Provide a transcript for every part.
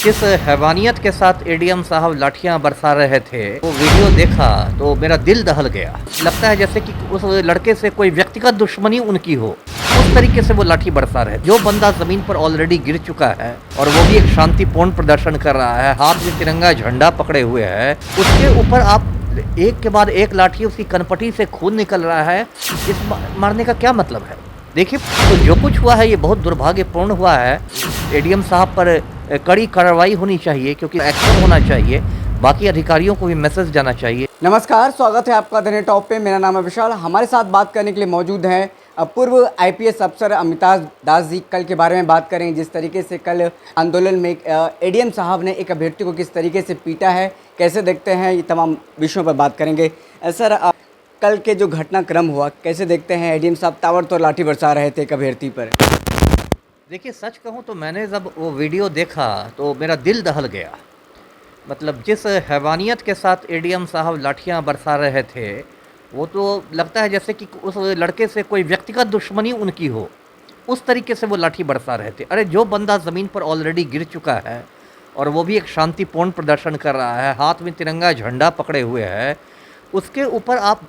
जिस हैवानियत के साथ एडीएम साहब लाठियां बरसा रहे थे वो वीडियो देखा तो मेरा दिल दहल गया। लगता है जैसे कि उस लड़के से कोई व्यक्तिगत दुश्मनी उनकी हो, उस तरीके से वो लाठी बरसा रहे। जो बंदा जमीन पर ऑलरेडी गिर चुका है और वो भी एक शांतिपूर्ण प्रदर्शन कर रहा है, हाथ में तिरंगा झंडा पकड़े हुए है, उसके ऊपर आप एक के बाद एक लाठी, उसकी कनपटी से खून निकल रहा है। इस मारने का क्या मतलब है? देखिए, तो जो कुछ हुआ है ये बहुत दुर्भाग्यपूर्ण हुआ है। एडीएम साहब पर कड़ी कार्रवाई होनी चाहिए, क्योंकि एक्शन होना चाहिए। बाकी अधिकारियों को भी मैसेज जाना चाहिए। नमस्कार, स्वागत है आपका द टॉप पे। मेरा नाम है विशाल। हमारे साथ बात करने के लिए मौजूद हैं पूर्व आईपीएस अफसर अमिताभ दास जी। कल के बारे में बात करेंगे, जिस तरीके से कल आंदोलन में एडीएम साहब ने एक अभ्यर्थी को किस तरीके से पीटा है, कैसे देखते हैं, ये तमाम विषयों पर बात करेंगे। सर, कल के जो घटनाक्रम हुआ कैसे देखते हैं? एडीएम साहब ताबड़तोड़ लाठी बरसा रहे थे एक अभ्यर्थी पर। देखिए, सच कहूँ तो मैंने जब वो वीडियो देखा तो मेरा दिल दहल गया। मतलब जिस हैवानियत के साथ एडीएम साहब लाठियां बरसा रहे थे, वो तो लगता है जैसे कि उस लड़के से कोई व्यक्तिगत दुश्मनी उनकी हो, उस तरीके से वो लाठी बरसा रहे थे। अरे, जो बंदा ज़मीन पर ऑलरेडी गिर चुका है और वो भी एक शांतिपूर्ण प्रदर्शन कर रहा है, हाथ में तिरंगा झंडा पकड़े हुए है, उसके ऊपर आप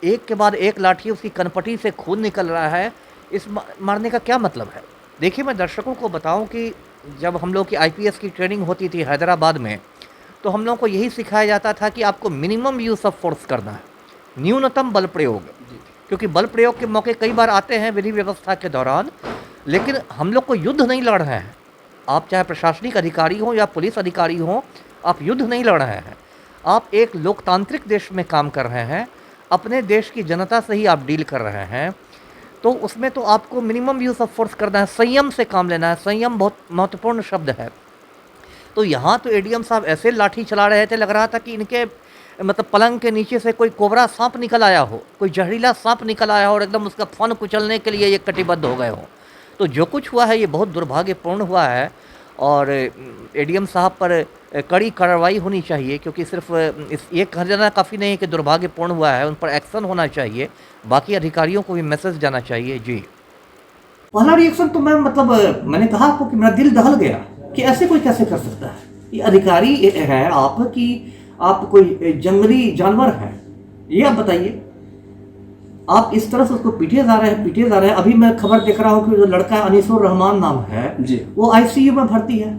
एक के बाद एक लाठी, उसकी कनपटी से खून निकल रहा है। इस मारने का क्या मतलब है? देखिए, मैं दर्शकों को बताऊं कि जब हम लोग की आईपीएस की ट्रेनिंग होती थी हैदराबाद में, तो हम लोग को यही सिखाया जाता था कि आपको मिनिमम यूज़ ऑफ फोर्स करना है, न्यूनतम बल प्रयोग। क्योंकि बल प्रयोग के मौके कई बार आते हैं विधि व्यवस्था के दौरान, लेकिन हम लोग को युद्ध नहीं लड़ रहे हैं। आप चाहे प्रशासनिक अधिकारी हों या पुलिस अधिकारी हों, आप युद्ध नहीं लड़ रहे हैं। आप एक लोकतांत्रिक देश में काम कर रहे हैं, अपने देश की जनता से ही आप डील कर रहे हैं। तो उसमें तो आपको मिनिमम यूज़ ऑफ फोर्स करना है, संयम से काम लेना है। संयम बहुत महत्वपूर्ण शब्द है। तो यहाँ तो एडीएम साहब ऐसे लाठी चला रहे थे, लग रहा था कि इनके मतलब पलंग के नीचे से कोई कोबरा सांप निकल आया हो, कोई जहरीला सांप निकल आया हो और एकदम उसका फन कुचलने के लिए ये कटिबद्ध हो गए हो। तो जो कुछ हुआ है ये बहुत दुर्भाग्यपूर्ण हुआ है और एडीएम साहब पर कड़ी कार्रवाई होनी चाहिए, क्योंकि सिर्फ ये कह देना काफ़ी नहीं है कि दुर्भाग्यपूर्ण हुआ है, उन पर एक्शन होना चाहिए। बाकी अधिकारियों को भी मैसेज जाना चाहिए। जी, पहला रिएक्शन तो मैंने कहा आपको कि मेरा दिल दहल गया कि ऐसे कोई कैसे कर सकता है। ये अधिकारी है आप कि आप कोई जंगली जानवर हैं? ये आप बताइए। आप इस तरह से उसको पीटे जा रहे हैं। अभी मैं खबर देख रहा हूँ कि जो लड़का अनीसुर रहमान नाम है जी, वो आईसीयू में भर्ती है।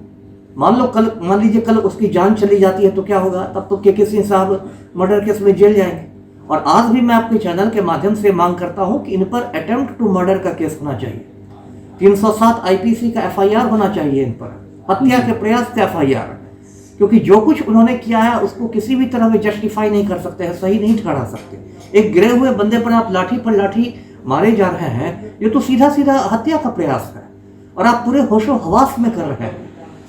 मान लीजिए कल उसकी जान चली जाती है तो क्या होगा? तब तो के सिंह साहब मर्डर केस में जेल जाएंगे। और आज भी मैं आपके चैनल के माध्यम से मांग करता हूं कि इन पर अटेम्प्ट टू मर्डर का केस होना चाहिए, 307 आईपीसी का एफआईआर होना चाहिए, इन पर हत्या के प्रयास का एफआईआर। क्योंकि जो कुछ उन्होंने किया है उसको किसी भी तरह में जस्टिफाई नहीं कर सकते हैं, सही नहीं ठहरा सकते। एक गिरे हुए बंदे पर आप लाठी पर लाठी मारे जा रहे हैं, ये तो सीधा सीधा हत्या का प्रयास है और आप पूरे होशो हवास में कर रहे हैं,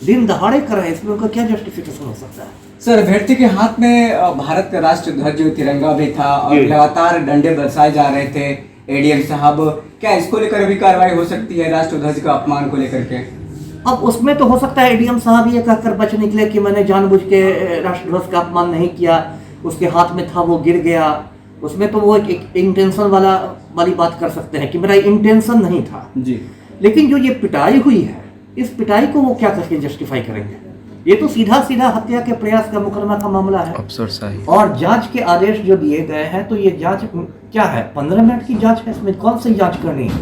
दिन दहाड़े कर रहे हैं। इसमें उनका क्या जस्टिफिकेशन हो सकता है? सर, अभ्यर्थी के हाथ में भारत का राष्ट्र ध्वज तिरंगा भी था और लगातार डंडे बरसाए जा रहे थे। एडीएम साहब, क्या इसको लेकर भी कार्रवाई हो सकती है राष्ट्र ध्वज का अपमान को लेकर के? अब उसमें तो हो सकता है एडीएम साहब ये कहकर बच निकले कि मैंने जानबूझ के राष्ट्र ध्वज का अपमान नहीं किया, उसके हाथ में था वो गिर गया। उसमें तो वो एक इंटेंशन वाली बात कर सकते हैं कि मेरा इंटेंशन नहीं था जी। लेकिन जो ये पिटाई हुई है, इस पिटाई को वो क्या करके जस्टिफाई करेंगे? ये तो सीधा सीधा हत्या के प्रयास का मुकदमा का मामला है। और जांच के आदेश जो दिए गए हैं, तो ये जांच क्या है? 15 मिनट की जांच है। इसमें कौन सी जांच करनी है?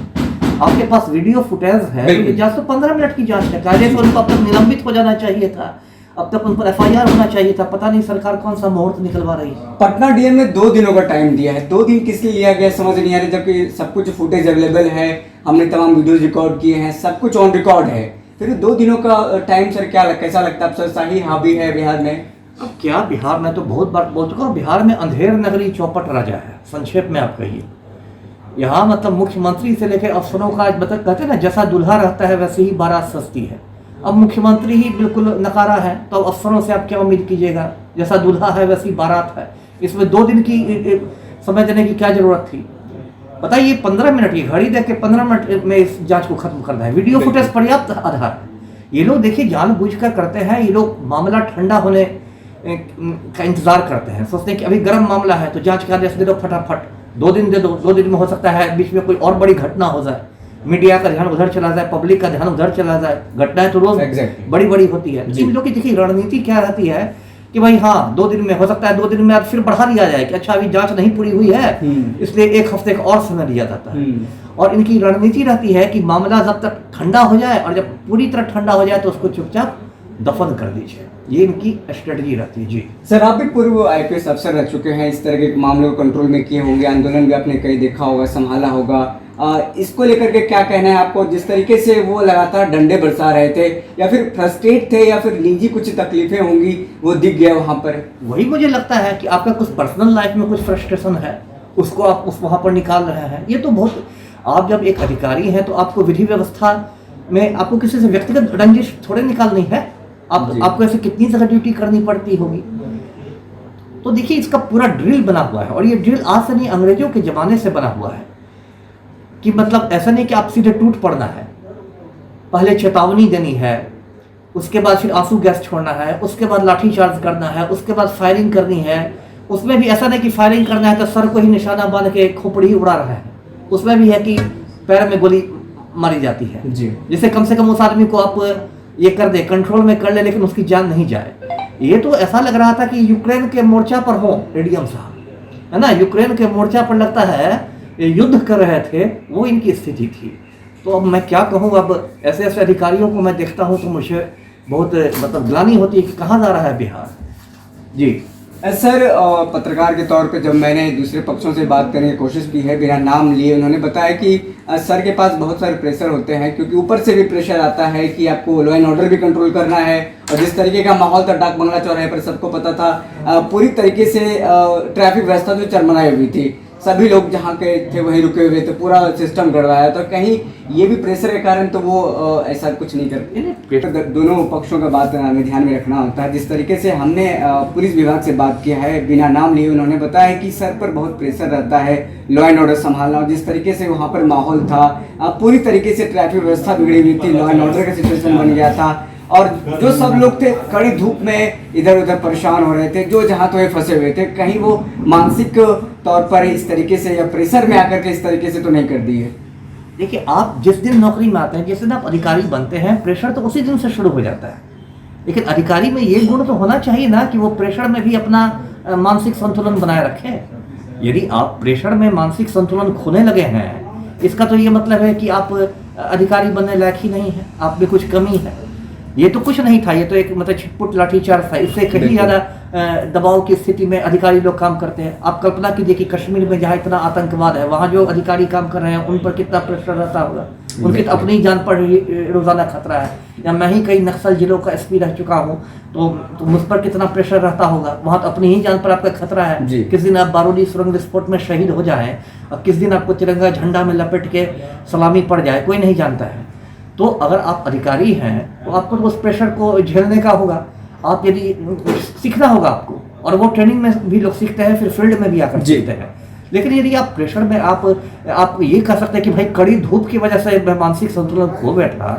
आपके पास वीडियो फुटेज है, ये जांच तो 15 मिनट की जांच है। कायदे से उनको अब तक निलंबित हो जाना चाहिए था, अब तक उन पर एफआईआर होना चाहिए था। पता नहीं सरकार कौन सा मुहूर्त निकलवा रही है। पटना डीएम ने 2 दिनों का टाइम दिया है। 2 दिन किस लिए लिया गया समझ नहीं आ रहा, जबकि सब कुछ फुटेज अवेलेबल है, हमने तमाम वीडियोज रिकॉर्ड किए हैं, सब कुछ ऑन रिकॉर्ड है। फिर 2 दिनों का टाइम सर कैसा लगता है? अब सर सही हावी है बिहार में? अब क्या बिहार में तो बहुत बार बोल चुका हूँ, बिहार में अंधेर नगरी चौपट राजा है। संक्षेप में आप कहिए, यहाँ मतलब मुख्यमंत्री से लेकर अफसरों का कहते हैं ना, जैसा दूल्हा रहता है वैसे ही बारात सजती है। अब मुख्यमंत्री ही बिल्कुल नकारा है तो अब अफसरों से आप क्या उम्मीद कीजिएगा? जैसा दूल्हा है वैसी बारात है। इसमें 2 दिन की समय देने की क्या जरूरत थी? बताइए, 15 मिनट की घड़ी देख के 15 मिनट में इस जांच को खत्म करना है। वीडियो फुटेज पर्याप्त आधार है। ये लोग देखिए जानबूझकर करते हैं, ये लोग मामला ठंडा होने का इंतजार करते हैं, सोचते हैं कि अभी गर्म मामला है तो जांच का आदेश दे दो फटाफट, 2 दिन दे दो, 2 दिन में हो सकता है बीच में कोई और बड़ी घटना हो जाए। मीडिया का ध्यान उधर चला जाए, पब्लिक का ध्यान उधर चला जाए। घटनाएं तो रोज Exactly. बड़ी बड़ी होती है। जी। इन लोगों की देखिए रणनीति क्या रहती है कि भाई हाँ 2 दिन में हो सकता है, 2 दिन में अब फिर बढ़ा दिया जाए कि अच्छा अभी जांच नहीं पूरी हुई है, इसलिए 1 हफ्ते का और समय दिया जाता है। और इनकी रणनीति रहती है कि मामला जब तक ठंडा हो जाए और जब पूरी तरह ठंडा हो जाए तो उसको चुपचाप दफन कर दीजिए। ये इनकी स्ट्रेटजी रहती है। जी सर, आप भी पूर्व आईपीएस अफसर रह चुके हैं, इस तरह के मामलों को कंट्रोल में किए होंगे, आंदोलन भी आपने कई देखा होगा, संभाला होगा। इसको लेकर के क्या कहना है आपको? जिस तरीके से वो लगातार डंडे बरसा रहे थे, या फिर फ्रस्ट्रेट थे, या फिर निजी कुछ तकलीफें होंगी, वो दिख गया वहाँ पर। वही मुझे लगता है कि आपका कुछ पर्सनल लाइफ में कुछ फ्रस्ट्रेशन है, उसको आप उस वहाँ पर निकाल रहे हैं। ये तो बहुत, आप जब एक अधिकारी हैं तो आपको विधि व्यवस्था में आपको किसी से व्यक्तिगत रंजिश थोड़े निकालनी है। आपको ऐसे कितनी जगह ड्यूटी करनी पड़ती होगी। तो देखिए इसका पूरा ड्रिल बना हुआ है, और ये ड्रिल आज से नहीं, अंग्रेजों के ज़माने से बना हुआ है। कि मतलब ऐसा नहीं कि आप सीधे टूट पड़ना है, पहले चेतावनी देनी है, उसके बाद फिर आंसू गैस छोड़ना है, उसके बाद लाठी चार्ज करना है, उसके बाद फायरिंग करनी है। उसमें भी ऐसा नहीं कि फायरिंग करना है तो सर को ही निशाना बांध के खोपड़ी ही उड़ा रहा है। उसमें भी है कि पैर में गोली मारी जाती है जी। जिससे कम से कम उस आदमी को आप ये कर दे, कंट्रोल में कर ले, लेकिन उसकी जान नहीं जाए। ये तो ऐसा लग रहा था कि यूक्रेन के मोर्चा पर हो एडीएम साहब, है ना, यूक्रेन के मोर्चा पर लगता है ये युद्ध कर रहे थे, वो इनकी स्थिति थी। तो अब मैं क्या कहूँ, अब ऐसे ऐसे अधिकारियों को मैं देखता हूँ तो मुझे बहुत मतलब ग्लानि होती है कि कहाँ जा रहा है बिहार। जी सर, पत्रकार के तौर पे जब मैंने दूसरे पक्षों से बात करने की कोशिश की है, बिना नाम लिए, उन्होंने बताया कि सर के पास बहुत सारे प्रेशर होते हैं, क्योंकि ऊपर से भी प्रेशर आता है कि आपको लॉ एंड ऑर्डर भी कंट्रोल करना है। और जिस तरीके का माहौल था डाक बंगला चौराहे पर, सबको पता था, पूरी तरीके से ट्रैफिक व्यवस्था जो चरमराई हुई थी, सभी लोग जहाँ के थे वहीं रुके हुए थे, पूरा सिस्टम गड़बड़ाया। तो कहीं ये भी प्रेशर के कारण तो वो ऐसा कुछ नहीं करते। तो दोनों पक्षों का बात हमें ध्यान में रखना होता है। जिस तरीके से हमने पुलिस विभाग से बात किया है, बिना नाम लिए, उन्होंने बताया कि सर पर बहुत प्रेशर रहता है लॉ एंड ऑर्डर संभालना। और जिस तरीके से वहाँ पर माहौल था, पूरी तरीके से ट्रैफिक व्यवस्था बिगड़ी हुई थी, लॉ एंड ऑर्डर का सिचुएशन बन गया था। और जो सब लोग थे कड़ी धूप में इधर उधर परेशान हो रहे थे, जो जहाँ तो फंसे हुए थे। कहीं वो मानसिक तौर पर इस तरीके से या प्रेशर में आकर के इस तरीके से तो नहीं कर दी है। देखिए, आप जिस दिन नौकरी में आते हैं, जिस दिन आप अधिकारी बनते हैं, प्रेशर तो उसी दिन से शुरू हो जाता है। लेकिन अधिकारी में ये गुण तो होना चाहिए ना कि वो प्रेशर में भी अपना मानसिक संतुलन बनाए रखे। यदि आप प्रेशर में मानसिक संतुलन खोने लगे हैं, इसका तो ये मतलब है कि आप अधिकारी बनने लायक ही नहीं है, आप में कुछ कमी है। ये तो कुछ नहीं था, ये तो एक मतलब छिटपुट लाठीचार्ज था। इससे कहीं ज़्यादा दबाव की स्थिति में अधिकारी लोग काम करते हैं। आप कल्पना कीजिए कि कश्मीर में जहाँ इतना आतंकवाद है, वहाँ जो अधिकारी काम कर रहे हैं उन पर कितना प्रेशर रहता होगा। उनकी तो अपनी जान पर रोज़ाना खतरा है। या मैं ही कई नक्सल जिलों का एसपी रह चुका हूँ, तो मुझ पर कितना प्रेशर रहता होगा। वहाँ तो अपनी ही जान पर आपका खतरा है। किस दिन आप बारूदी सुरंग विस्फोट में शहीद हो जाएं और किस दिन आपको तिरंगा झंडा में लपेट के सलामी पड़ जाए, कोई नहीं जानता है। तो अगर आप अधिकारी हैं तो आपको उस प्रेशर को झेलने का होगा। आप यदि सीखना होगा आपको, और वो ट्रेनिंग में भी लोग सीखते हैं, फिर फील्ड में भी आकर सीखते हैं। लेकिन यदि आप प्रेशर में आप ये कह सकते हैं कि भाई कड़ी धूप की वजह से मैं मानसिक संतुलन खो बैठा,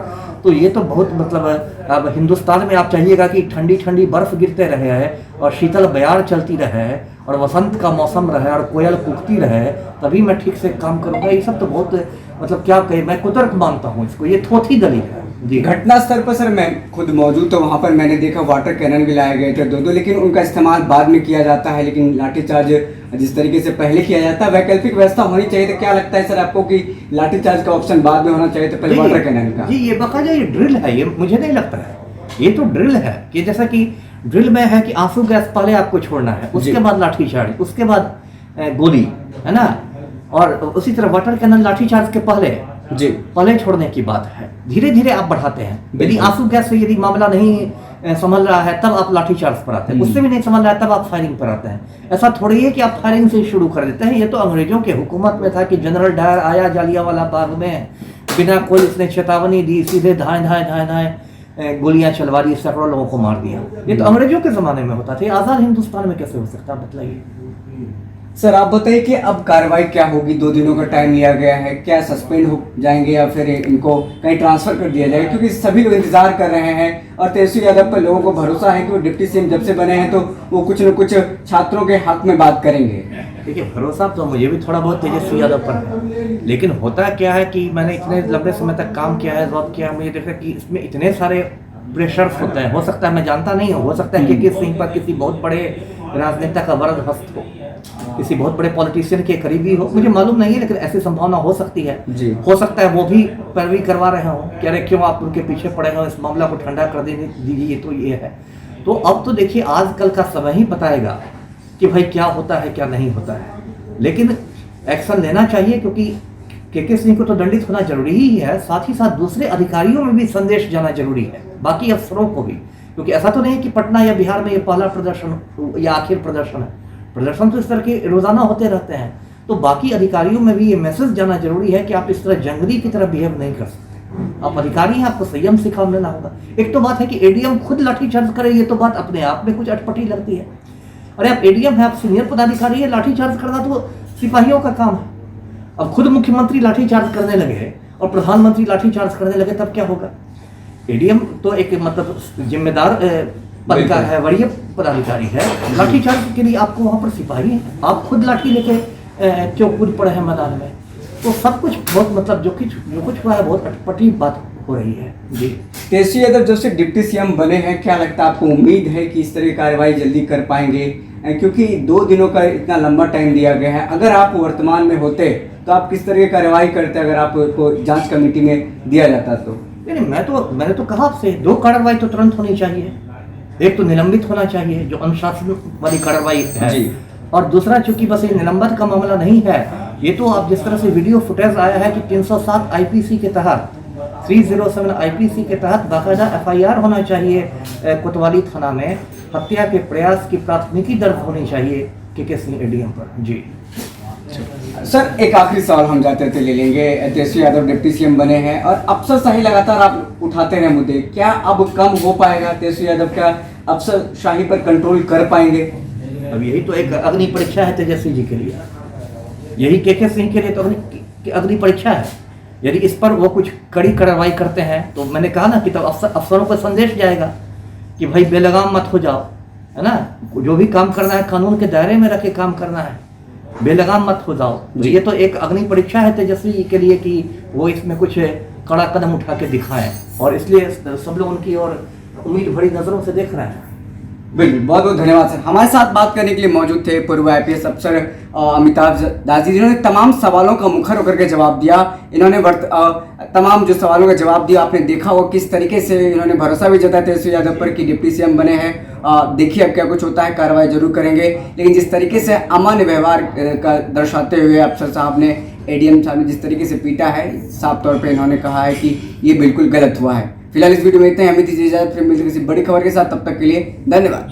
तो ये तो बहुत मतलब अब हिंदुस्तान में आप चाहिएगा कि ठंडी ठंडी बर्फ गिरते रहे है और शीतल बयार चलती रहे और वसंत का मौसम रहे और कोयल कूकती रहे, तभी मैं ठीक से काम करूँगा। ये सब तो बहुत मतलब क्या कहे, मैं कुतर्क मानता हूँ इसको, ये थोथी दलील है। जी, घटना स्थल पर सर मैं खुद मौजूद तो वहाँ पर मैंने देखा वाटर कैनन भी लाए गए थे दो, लेकिन उनका इस्तेमाल बाद में किया जाता है। लेकिन लाठीचार्ज जिस तरीके से पहले किया जाता है, वैकल्पिक व्यवस्था होनी चाहिए। तो क्या लगता है सर आपको कि लाठीचार्ज का ऑप्शन बाद में होना चाहिए, तो पहले वाटर कैनन का? जी, ये बाकायदा ये ड्रिल है, ये मुझे नहीं लगता है। ये तो ड्रिल है कि जैसा कि ड्रिल में है कि आंसू गैस पहले आपको छोड़ना है, उसके बाद लाठीचार्ज, उसके बाद गोली, है ना। और उसी तरह वाटर कैनन लाठीचार्ज के पहले छोड़ने की बात है। धीरे धीरे आप बढ़ाते हैं। यदि आंसू गैस से यदि मामला नहीं संभल रहा है तब आप लाठीचार्ज पर आते हैं, उससे भी नहीं संभल रहा है तब आप फायरिंग पर आते हैं। ऐसा थोड़ी है कि आप फायरिंग से शुरू कर देते हैं। ये तो अंग्रेजों के हुकूमत में था कि जनरल डायर आया जालियांवाला बाग में, बिना कोई उसने चेतावनी दी, सीधे धाए धाए धाए धाए गोलियां चलवा दी, सैकड़ों लोगों को मार दिया। ये तो अंग्रेजों के ज़माने में होता था। आज़ाद हिंदुस्तान में कैसे हो सकता है, बताइए। सर आप बताइए कि अब कार्रवाई क्या होगी, 2 दिनों का टाइम लिया गया है, क्या सस्पेंड हो जाएंगे या फिर इनको कहीं ट्रांसफर कर दिया जाएगा, क्योंकि सभी लोग इंतजार कर रहे हैं और तेजस्वी यादव पर लोगों को भरोसा है कि वो डिप्टी सीएम जब से बने हैं तो वो कुछ न कुछ छात्रों के हक में बात करेंगे। देखिए, भरोसा तो मुझे भी थोड़ा बहुत तेजस्वी यादव पर है, लेकिन होता क्या है कि मैंने इतने लंबे समय तक काम किया है, जॉब किया है, मुझे देखा कि इसमें इतने सारे प्रेशर्स होते हैं। हो सकता है मैं जानता नहीं हूँ, हो सकता है कि किस सिंह पर किसी बहुत बड़े राजनेता का वरद हस्त हो, किसी बहुत बड़े पॉलिटिशियन के करीबी हो, मुझे मालूम नहीं है, लेकिन ऐसी संभावना हो सकती है जी। हो सकता है वो भी पैरवी करवा रहे हो कि अरे क्यों आप उनके पीछे पड़े हो, इस मामला को ठंडा कर देने दीजिए, तो ये है। तो अब तो देखिए, आजकल का समय ही बताएगा कि भाई क्या होता है क्या नहीं होता है, लेकिन एक्शन लेना चाहिए, क्योंकि के सिंह को तो दंडित होना जरूरी ही है, साथ ही साथ दूसरे अधिकारियों में भी संदेश जाना जरूरी है, बाकी अफसरों को भी, क्योंकि ऐसा तो नहीं कि पटना या बिहार में ये पहला प्रदर्शन या आखिर प्रदर्शन है, प्रदर्शन तो इस तरह के रोजाना होते रहते हैं। तो बाकी अधिकारियों में भी ये मैसेज जाना जरूरी है कि आप इस तरह जंगली की तरह बिहेव नहीं कर सकते, आप अधिकारी हैं, आपको संयम सिखा लेना होगा। एक तो बात है कि एडीएम खुद लाठीचार्ज करे, ये तो बात अपने आप में कुछ अटपटी लगती है। अरे आप एडीएम है, आप सीनियर पदाधिकारी है, लाठीचार्ज करना तो सिपाहियों का काम है। अब खुद मुख्यमंत्री लाठीचार्ज करने लगे और प्रधानमंत्री लाठीचार्ज करने लगे, तब क्या होगा? एडीएम तो एक मतलब जिम्मेदार पद का है, वरीय पदाधिकारी है, लाठीचार्ज के लिए आपको वहां पर सिपाही है, आप खुद लाठी लेके क्यों कूद पड़े हैं मैदान में? तो सब कुछ बहुत मतलब जो कुछ हुआ है बहुत अटपटी बात हो रही है। जी, तेजस्वी यादव जब से डिप्टी सीएम बने हैं, क्या लगता है आपको, उम्मीद है कि इस तरह की कार्रवाई जल्दी कर पाएंगे? क्योंकि 2 दिनों का इतना लंबा टाइम दिया गया है, अगर आप वर्तमान में होते तो आप किस तरह की कार्रवाई करते अगर आपको जांच कमेटी में दिया जाता तो? नहीं, मैंने तो कहा आपसे 2 कार्रवाई तो तुरंत होनी चाहिए। एक तो निलंबित होना चाहिए, जो अनुशासन वाली कार्रवाई है जी। और दूसरा, चूंकि बस ये निलंबन का मामला नहीं है, ये तो आप जिस तरह से वीडियो फुटेज आया है कि 307 आईपीसी के तहत 307 आईपीसी के तहत बाकायदा एफआईआर होना चाहिए कोतवाली थाना में, हत्या के प्रयास की प्राथमिकी दर्ज होनी चाहिए के सिंह एडीएम पर। जी सर एक आखिरी सवाल हम जाते थे ले लेंगे, तेजस्वी यादव डिप्टी सीएम बने हैं और अफसरशाही लगातार आप उठाते रहे मुद्दे, क्या अब कम हो पाएगा? तेजस्वी यादव क्या अफसरशाही पर कंट्रोल कर पाएंगे? अब यही तो एक अग्नि परीक्षा है तेजस्वी जी के लिए, यही के सिंह के लिए तो अग्नि परीक्षा है। यदि इस पर वो कुछ कड़ी कार्रवाई करते हैं तो मैंने कहा ना कि तब अफसरों को संदेश जाएगा कि भाई बेलगाम मत हो जाओ, है ना, जो भी काम करना है कानून के दायरे में रख के काम करना है, बेलगाम मत हो जाओ। तो ये तो एक अग्नि परीक्षा है तेजस्वी के लिए कि वो इसमें कुछ कड़ा कदम उठा के दिखाएं, और इसलिए सब लोग उनकी और उम्मीद भरी नजरों से देख रहे हैं। बिल्कुल, बहुत बहुत धन्यवाद सर। हमारे साथ बात करने के लिए मौजूद थे पूर्व आईपीएस अफसर अमिताभ दास जी, जिन्होंने तमाम सवालों का मुखर होकर के जवाब दिया। इन्होंने तमाम जो सवालों का जवाब दिया, आपने देखा होगा किस तरीके से इन्होंने भरोसा भी जताया तेजस्वी यादव पर कि डिप्टी सीएम बने हैं। देखिए अब क्या कुछ होता है, कार्रवाई जरूर करेंगे, लेकिन जिस तरीके से अमान्य व्यवहार का दर्शाते हुए अफसर साहब ने एडीएम साहब ने जिस तरीके से पीटा है, साफ तौर पर इन्होंने कहा है कि ये बिल्कुल गलत हुआ है। फिलहाल इस वीडियो में इतना ही, हमें दीजिए इजाजत, फिर मिलते किसी बड़ी खबर के साथ, तब तक के लिए धन्यवाद।